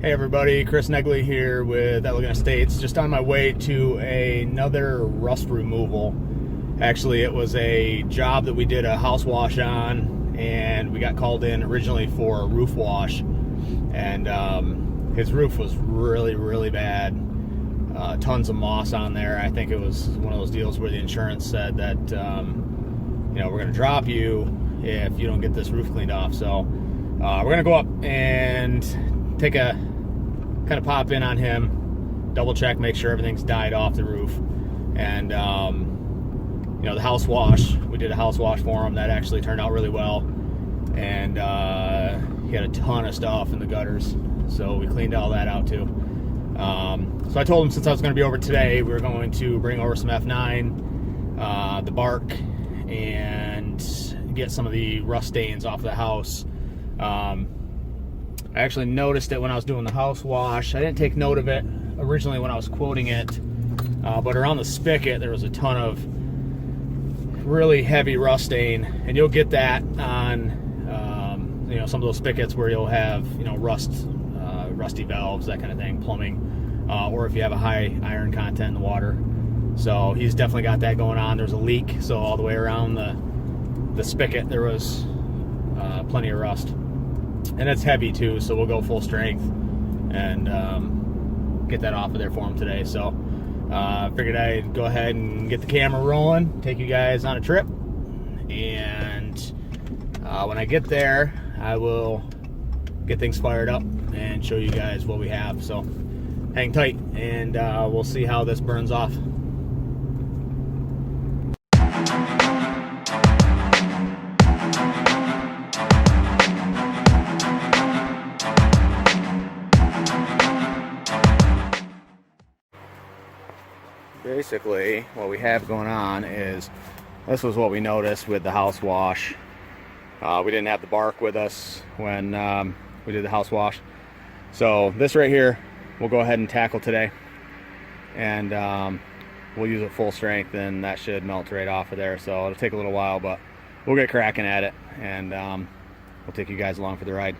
Hey everybody, Chris Negley here with Elegant Estates. Just on my way to another rust removal. Actually, it was a job that we did a house wash on, and we got called in originally for a roof wash. And his roof was really bad. Tons of moss on there. I think it was one of those deals where the insurance said that we're going to drop you if you don't get this roof cleaned off. So we're going to go up and take a kind of pop in on him, double check, make sure everything's died off the roof. And the house wash, we did a house wash for him that actually turned out really well. And he had a ton of stuff in the gutters, so we cleaned all that out too. So I told him since I was going to be over today, we were going to bring over some F-9 the BARC, and get some of the rust stains off the house. I actually noticed it when I was doing the house wash. I didn't take note of it originally when I was quoting it, but around the spigot there was a ton of really heavy rust stain, and you'll get that on some of those spigots where you'll have rusty valves, that kind of thing, plumbing, or if you have a high iron content in the water. So he's definitely got that going on. There's a leak, so all the way around the spigot there was plenty of rust. And it's heavy too, so we'll go full strength and get that off of there for him today. So figured I'd go ahead and get the camera rolling, take you guys on a trip, and when I get there I will get things fired up and show you guys what we have. So hang tight, and we'll see how this burns off. Basically, what we have going on is, this was what we noticed with the house wash. We didn't have the BARC with us when we did the house wash. So this right here, we'll go ahead and tackle today. And we'll use it full strength, and that should melt right off of there. So it'll take a little while, but we'll get cracking at it, and we'll take you guys along for the ride.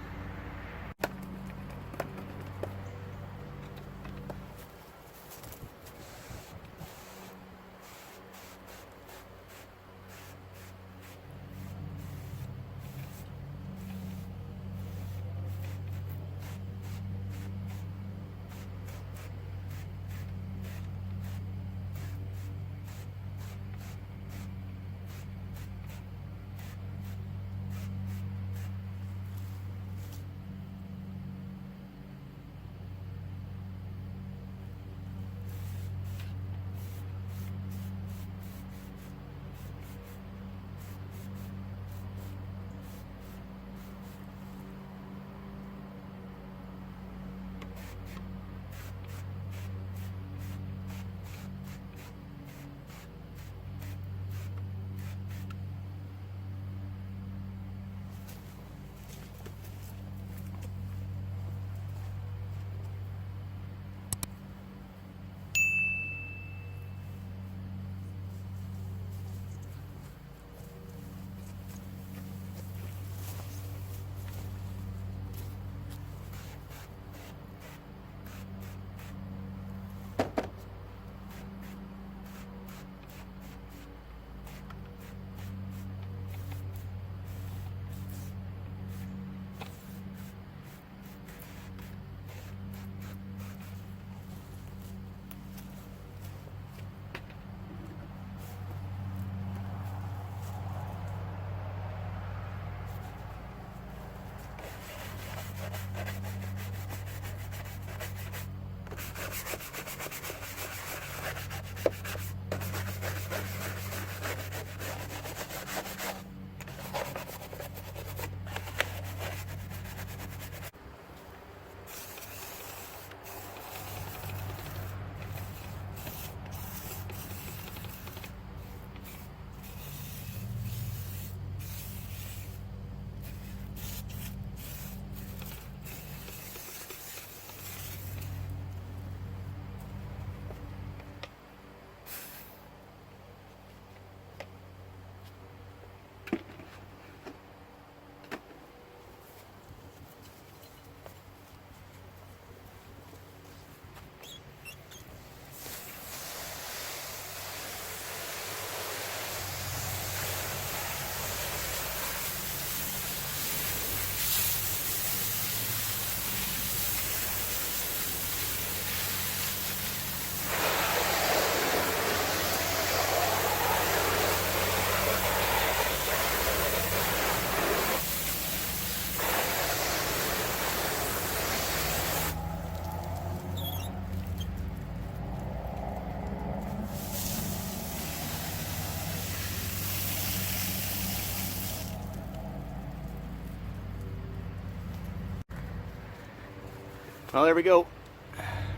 Well, there we go.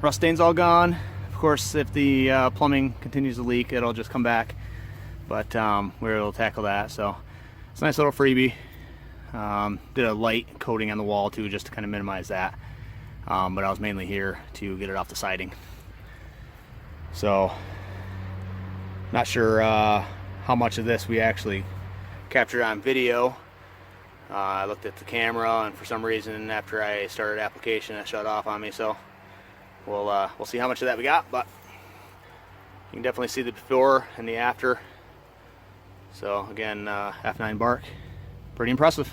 Rust stain's all gone. Of course, if the plumbing continues to leak, it'll just come back. But we're able to tackle that, so it's a nice little freebie. Did a light coating on the wall too, just to kind of minimize that. But I was mainly here to get it off the siding. So, not sure how much of this we actually captured on video. I looked at the camera, and for some reason, after I started application, it shut off on me. So, we'll see how much of that we got. But you can definitely see the before and the after. So again, F-9 BARC, pretty impressive.